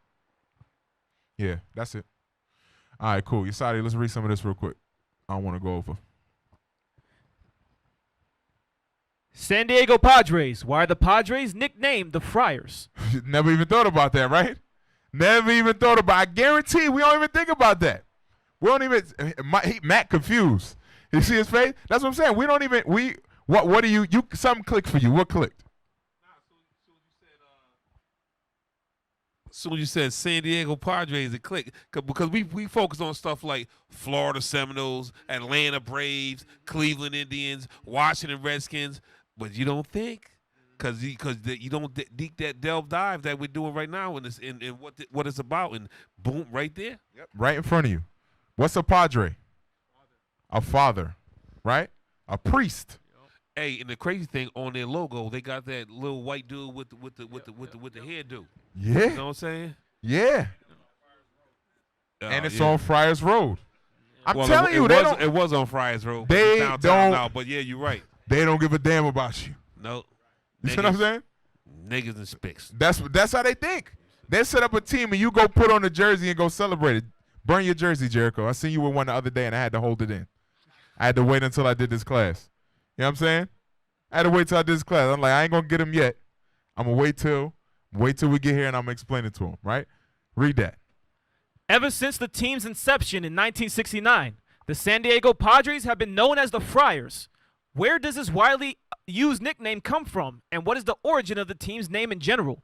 Yeah, that's it. All right, cool. Yasadi, let's read some of this real quick. I don't want to go over. San Diego Padres. Why are the Padres nicknamed the Friars? Never even thought about that, right? Never even thought about it. I guarantee we don't even think about that. We don't even, Matt confused. You see his face? That's what I'm saying. We don't even, what do you, something clicked for you. What clicked? Soon you said San Diego Padres, it clicked. Because we focus on stuff like Florida Seminoles, Atlanta Braves, Cleveland Indians, Washington Redskins, but you don't think, because you don't delve dive that we're doing right now in what it's about, and boom, right there. Yep. Right in front of you. What's a Padre? A father, right? A priest. Hey, and the crazy thing on their logo, they got that little white dude with the hairdo. Yeah. You know what I'm saying? Yeah. And it's on Friars Road. I'm telling you, it was on Friars Road. They don't now, but yeah, you're right. They don't give a damn about you. No. You see what I'm saying? Niggas and spics. That's how they think. They set up a team and you go put on the jersey and go celebrate it. Burn your jersey, Jericho. I seen you with one the other day and I had to hold it in. I had to wait until I did this class. You know what I'm saying? I had to wait till I did this class. I'm like, I ain't going to get him yet. I'm going to wait till we get here and I'm going to explain it to him, right? Read that. Ever since the team's inception in 1969, the San Diego Padres have been known as the Friars. Where does this widely used nickname come from, and what is the origin of the team's name in general?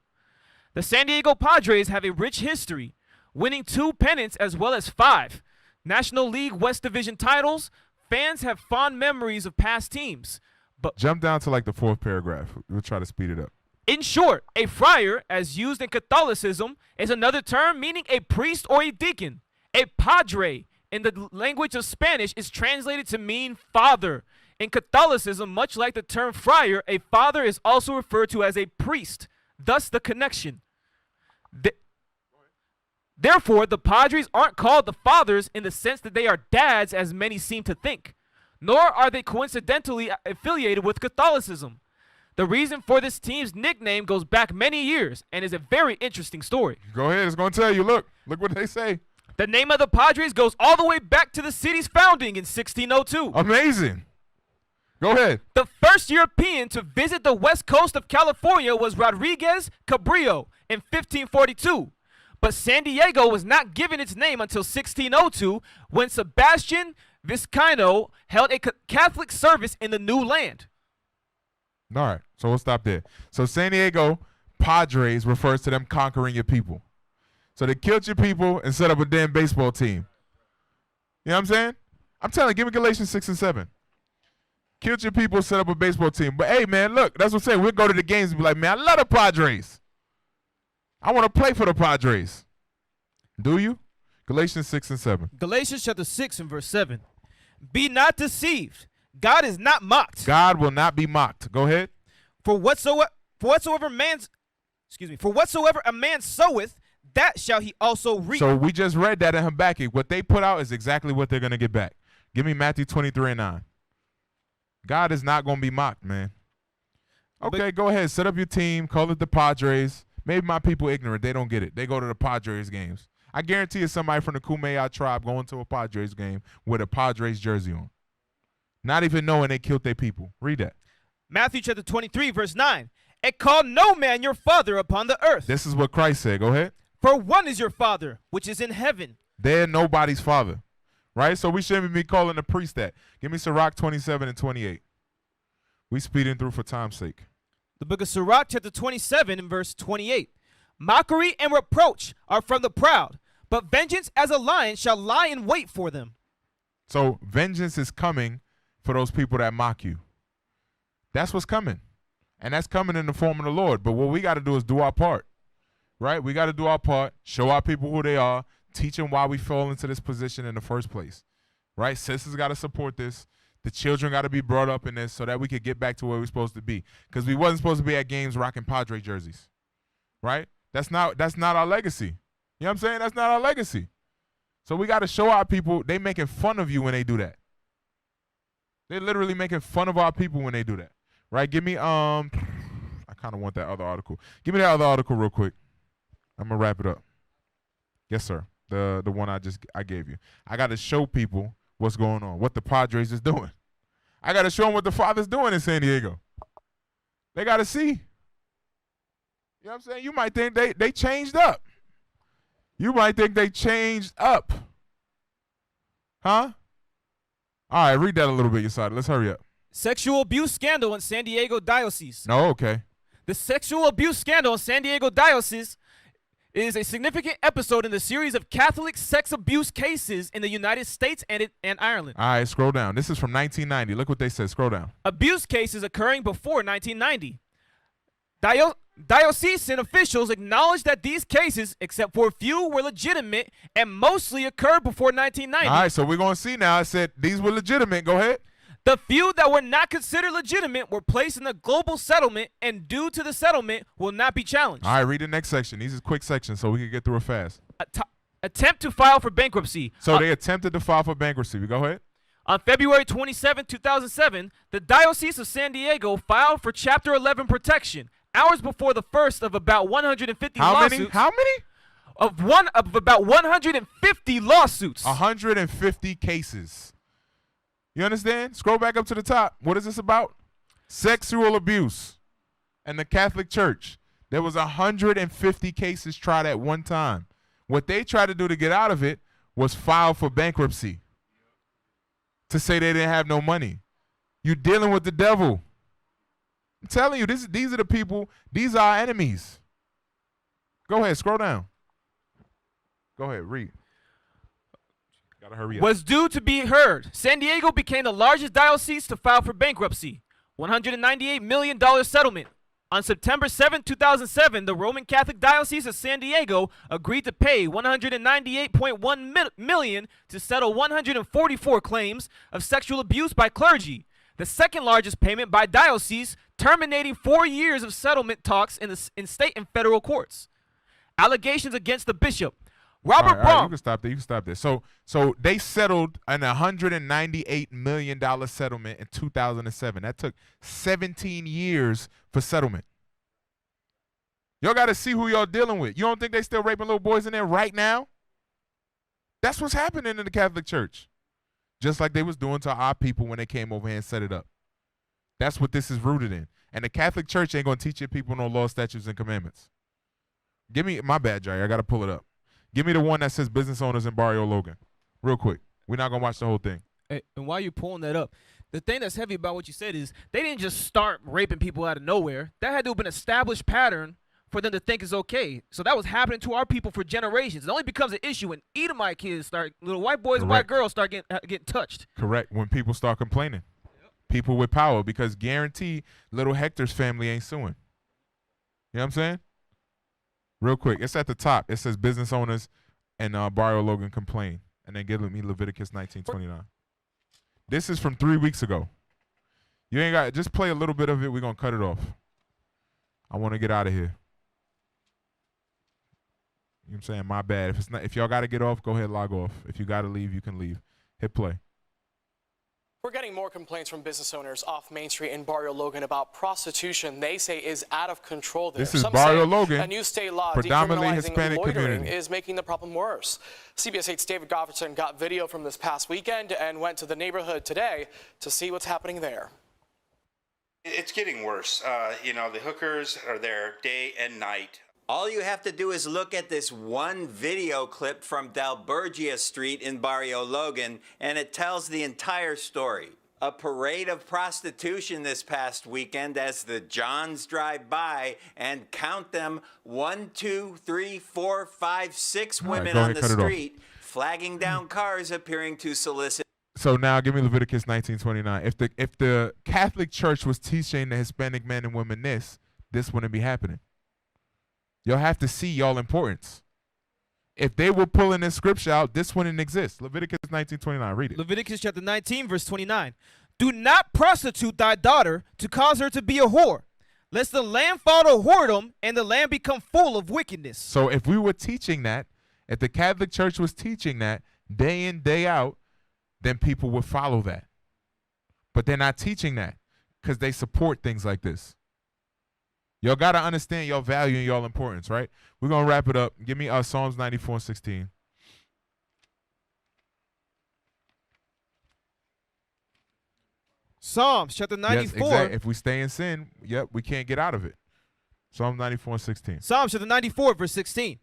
The San Diego Padres have a rich history, winning 2 pennants as well as 5 National League West Division titles. Fans have fond memories of past teams. But jump down to like the 4th paragraph. We'll try to speed it up. In short, a friar, as used in Catholicism, is another term meaning a priest or a deacon. A padre, in the language of Spanish, is translated to mean father. In Catholicism, much like the term friar, a father is also referred to as a priest. Thus, the connection. Therefore, the Padres aren't called the Fathers in the sense that they are dads, as many seem to think, nor are they coincidentally affiliated with Catholicism. The reason for this team's nickname goes back many years and is a very interesting story. Go ahead. It's going to tell you. Look what they say. The name of the Padres goes all the way back to the city's founding in 1602. Amazing. Go ahead. The first European to visit the west coast of California was Rodriguez Cabrillo in 1542. But San Diego was not given its name until 1602 when Sebastian Vizcaino held a Catholic service in the new land. All right, so we'll stop there. So San Diego Padres refers to them conquering your people. So they killed your people and set up a damn baseball team. You know what I'm saying? I'm telling you, give me Galatians 6 and 7. Killed your people, set up a baseball team. But hey, man, look, that's what I'm saying. We'll go to the games and be like, man, I love the Padres. I want to play for the Padres. Do you? Galatians 6 and 7. Galatians chapter 6 and verse 7. Be not deceived. God is not mocked. God will not be mocked. Go ahead. For whatsoever a man soweth, that shall he also reap. So we just read that in Habakkuk. What they put out is exactly what they're going to get back. Give me Matthew 23 and 9. God is not going to be mocked, man. Okay, go ahead. Set up your team. Call it the Padres. Maybe my people ignorant. They don't get it. They go to the Padres games. I guarantee you somebody from the Kumeyaw tribe going to a Padres game with a Padres jersey on. Not even knowing they killed their people. Read that. Matthew chapter 23 verse 9. And call no man your father upon the earth. This is what Christ said. Go ahead. For one is your Father, which is in heaven. They're nobody's father. Right? So we shouldn't be calling the priest that. Give me Sirach 27 and 28. We speeding through for time's sake. The book of Sirach chapter 27 and verse 28. Mockery and reproach are from the proud, but vengeance as a lion shall lie in wait for them. So vengeance is coming for those people that mock you. That's what's coming. And that's coming in the form of the Lord. But what we got to do is do our part. Right? We got to do our part, show our people who they are, teach them why we fell into this position in the first place. Right? Sisters got to support this. The children got to be brought up in this so that we could get back to where we're supposed to be. Because we wasn't supposed to be at games rocking Padre jerseys. Right? That's not our legacy. You know what I'm saying? That's not our legacy. So we got to show our people they making fun of you when they do that. They're literally making fun of our people when they do that. Right? Give me I kind of want that other article. Give me that other article real quick. I'm gonna wrap it up. Yes, sir. The one I gave you. I got to show people what's going on, what the Padres is doing. I got to show them what the Father's doing in San Diego. They got to see. You know what I'm saying? You might think they changed up. You might think they changed up. Huh? All right, read that a little bit, Yesada. Let's hurry up. Sexual abuse scandal in San Diego Diocese. No, okay. The sexual abuse scandal in San Diego Diocese is a significant episode in the series of Catholic sex abuse cases in the United States and Ireland. All right, scroll down. This is from 1990. Look what they said. Scroll down. Abuse cases occurring before 1990. Diocesan officials acknowledged that these cases, except for a few, were legitimate and mostly occurred before 1990. All right, so we're going to see now. I said these were legitimate. Go ahead. The few that were not considered legitimate were placed in a global settlement, and due to the settlement, will not be challenged. All right, read the next section. These are quick sections so we can get through it fast. Attempt to file for bankruptcy. So they attempted to file for bankruptcy. Go ahead. On February 27, 2007, the Diocese of San Diego filed for Chapter 11 protection, hours before the first of about 150 lawsuits. How many? Of about 150 lawsuits. 150 cases. You understand? Scroll back up to the top. What is this about? Sexual abuse in the Catholic Church. There was 150 cases tried at one time. What they tried to do to get out of it was file for bankruptcy. To say they didn't have no money. You're dealing with the devil. I'm telling you, these are the people, these are our enemies. Go ahead, scroll down. Go ahead, read. Gotta hurry up. Was due to be heard. San Diego became the largest diocese to file for bankruptcy. $198 million settlement. On September 7, 2007, the Roman Catholic Diocese of San Diego agreed to pay $198.1 million to settle 144 claims of sexual abuse by clergy, the second largest payment by diocese, terminating 4 years of settlement talks in state and federal courts. Allegations against the bishop. Robert All right, Baum. you can stop there. You can stop there. So they settled an $198 million settlement in 2007. That took 17 years for settlement. Y'all got to see who y'all dealing with. You don't think they still raping little boys in there right now? That's what's happening in the Catholic Church. Just like they was doing to our people when they came over here and set it up. That's what this is rooted in. And the Catholic Church ain't going to teach your people no law, statutes, and commandments. Give me, my bad, Jerry. I got to pull it up. Give me the one that says business owners in Barrio Logan. Real quick. We're not going to watch the whole thing. Hey, and while you're pulling that up, the thing that's heavy about what you said is they didn't just start raping people out of nowhere. That had to have been an established pattern for them to think it's okay. So that was happening to our people for generations. It only becomes an issue when Edomite kids start, little white boys and white girls start getting touched. Correct. When people start complaining. People with power, because guarantee little Hector's family ain't suing. You know what I'm saying? Real quick. It's at the top. It says business owners and Barrio Logan complain. And then give me Leviticus 19:29. This is from 3 weeks ago. You ain't got, just play a little bit of it. We're going to cut it off. I want to get out of here. You know what I'm saying? My bad. If y'all got to get off, go ahead, log off. If you got to leave, you can leave. Hit play. We're getting more complaints from business owners off Main Street in Barrio Logan about prostitution they say is out of control there. This is Some Barrio say Logan, a new state law predominantly decriminalizing Hispanic loitering community. is making the problem worse. CBS 8's David Gofferson got video from this past weekend and went to the neighborhood today to see what's happening there. It's getting worse. You know, the hookers are there day and night. All you have to do is look at this one video clip from Dalbergia Street in Barrio Logan, and it tells the entire story. A parade of prostitution this past weekend as the Johns drive by and count them 1, 2, 3, 4, 5, 6 women on the street flagging down cars appearing to solicit. So now give me Leviticus 19:29. If the Catholic Church was teaching the Hispanic men and women this wouldn't be happening. Y'all have to see y'all importance. If they were pulling this scripture out, this wouldn't exist. Leviticus 19:29. Read it. Leviticus chapter 19, verse 29. Do not prostitute thy daughter to cause her to be a whore, lest the land fall to whoredom and the land become full of wickedness. So if we were teaching that, if the Catholic Church was teaching that day in, day out, then people would follow that. But they're not teaching that because they support things like this. Y'all got to understand your value and your importance, right? We're going to wrap it up. Give me Psalms 94:16. Psalms chapter 94. Yes, exactly. If we stay in sin, yep, we can't get out of it. Psalms 94:16. Psalms chapter 94, verse 16.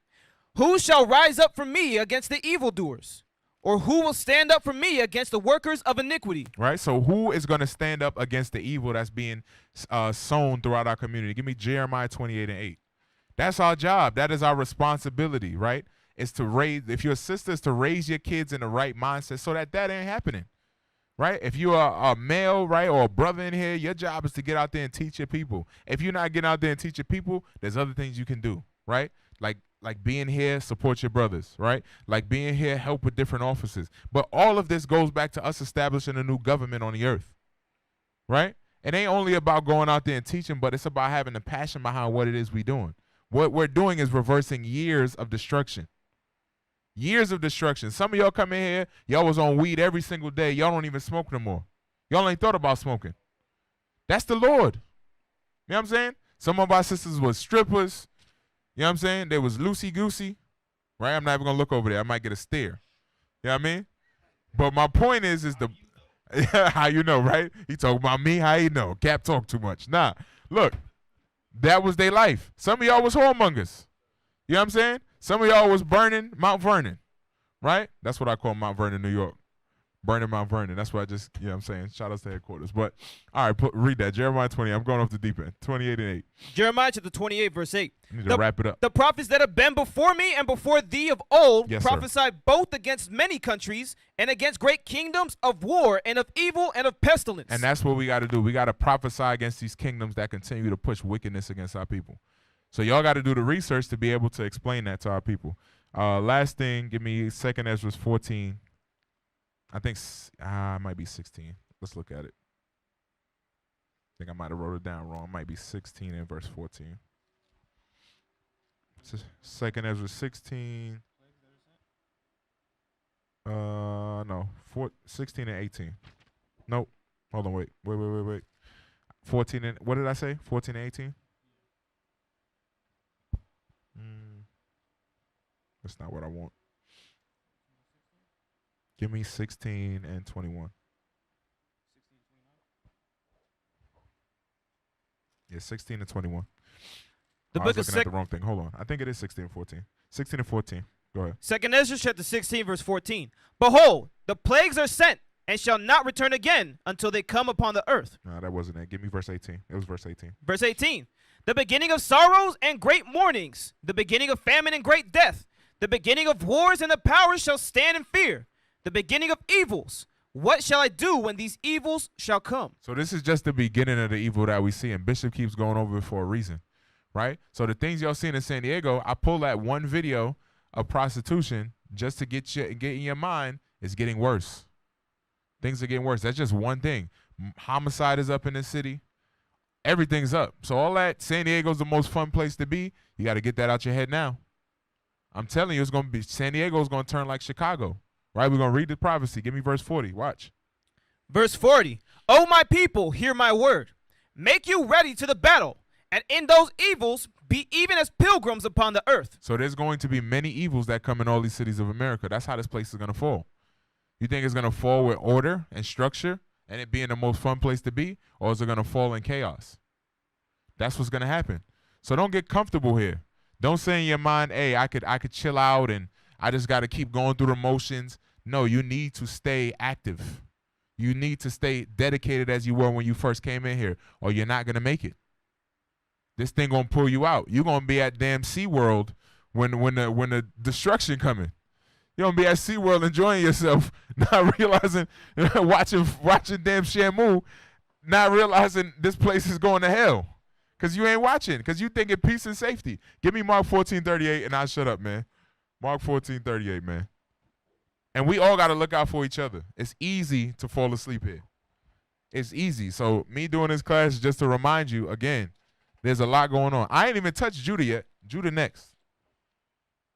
Who shall rise up for me against the evildoers? Or who will stand up for me against the workers of iniquity? Right? So who is going to stand up against the evil that's being sown throughout our community? Give me Jeremiah 28:8. That's our job. That is our responsibility, right? It's to raise, if you're a sister, is to raise your kids in the right mindset so that ain't happening, right? If you're a male, right, or a brother in here, your job is to get out there and teach your people. If you're not getting out there and teach your people, there's other things you can do, right? Like being here, support your brothers, right? Like being here, help with different offices. But all of this goes back to us establishing a new government on the earth, right? It ain't only about going out there and teaching, but it's about having the passion behind what it is we're doing. What we're doing is reversing years of destruction. Years of destruction. Some of y'all come in here, y'all was on weed every single day. Y'all don't even smoke no more. Y'all ain't thought about smoking. That's the Lord. You know what I'm saying? Some of our sisters was strippers. You know what I'm saying? They was loosey-goosey, right? I'm not even going to look over there. I might get a stare. You know what I mean? But my point is the how you know, right? He talking about me, how you know? Cap talk too much. Nah, look, that was their life. Some of y'all was whoremongers. You know what I'm saying? Some of y'all was burning Mount Vernon, right? That's what I call Mount Vernon, New York. Burning Mount Vernon. That's what I just, you know what I'm saying? Shout out to headquarters. But, all right, read that. Jeremiah 20. I'm going off the deep end. 28:8. Jeremiah chapter 28, verse 8. You need to wrap it up. The prophets that have been before me and before thee of old Yes, prophesied both against many countries and against great kingdoms of war and of evil and of pestilence. And that's what we got to do. We got to prophesy against these kingdoms that continue to push wickedness against our people. So y'all got to do the research to be able to explain that to our people. Last thing, give me 2nd Ezra 14. I think it might be 16. Let's look at it. I think I might have wrote it down wrong. It might be 16 and verse 14. 2nd Ezra 16. No. 16 and 18. Nope. Hold on, wait. 14 and, what did I say? 14 and 18? That's not what I want. Give me 16 and 21. Yeah, 16 and 21. The I book was of looking at the wrong thing. Hold on. I think it is 16 and 14. 16 and 14. Go ahead. 2nd Ezra chapter 16, verse 14. Behold, the plagues are sent, and shall not return again until they come upon the earth. No, that wasn't it. Give me verse 18. It was verse 18. Verse 18. The beginning of sorrows and great mournings, the beginning of famine and great death, the beginning of wars, and the powers shall stand in fear, the beginning of evils. What shall I do when these evils shall come? So this is just the beginning of the evil that we see, and Bishop keeps going over it for a reason, right? So the things y'all seen in San Diego, I pulled that one video of prostitution just to get in your mind. It's getting worse. Things are getting worse. That's just one thing. Homicide is up in this city. Everything's up. So all that, San Diego's the most fun place to be. You got to get that out your head now. I'm telling you, it's going to be, San Diego's going to turn like Chicago, right? We're going to read the prophecy. Give me verse 40. Watch. Verse 40. O my people, hear my word. Make you ready to the battle, and in those evils be even as pilgrims upon the earth. So there's going to be many evils that come in all these cities of America. That's how this place is going to fall. You think it's going to fall with order and structure and it being the most fun place to be, or is it going to fall in chaos? That's what's going to happen. So don't get comfortable here. Don't say in your mind, hey, I could chill out and I just got to keep going through the motions. No, you need to stay active. You need to stay dedicated as you were when you first came in here, or you're not going to make it. This thing going to pull you out. You're going to be at damn SeaWorld when the destruction coming. You're going to be at SeaWorld enjoying yourself, not realizing, watching damn Shamu, not realizing this place is going to hell. Because you ain't watching, because you thinking peace and safety. Give me Mark 14:38 and I'll shut up, man. Mark 14:38, man. And we all got to look out for each other. It's easy to fall asleep here. It's easy. So me doing this class is just to remind you, again, there's a lot going on. I ain't even touched Judah yet. Judah next.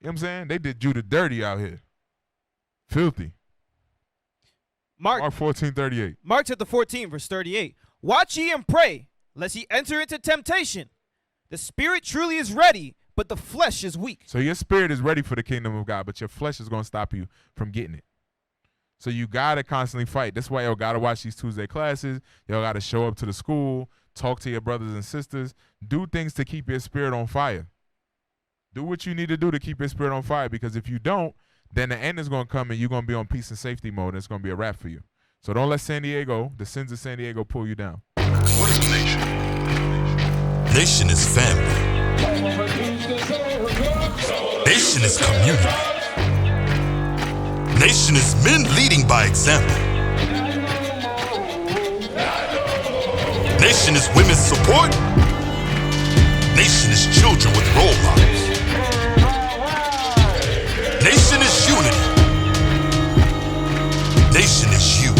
You know what I'm saying? They did Judah dirty out here. Filthy. Mark 14:38. Mark chapter 14, verse 38. Watch ye and pray, lest ye enter into temptation. The spirit truly is ready, but the flesh is weak. So your spirit is ready for the kingdom of God, but your flesh is going to stop you from getting it. So you got to constantly fight. That's why y'all got to watch these Tuesday classes. Y'all got to show up to the school, talk to your brothers and sisters, do things to keep your spirit on fire. Do what you need to do to keep your spirit on fire, because if you don't, then the end is going to come and you're going to be on peace and safety mode, and it's going to be a wrap for you. So don't let San Diego, the sins of San Diego, pull you down. What is a nation? Nation is family. Nation is community. Nation is men leading by example. Nation is women's support. Nation is children with role models. Nation is unity. Nation is you.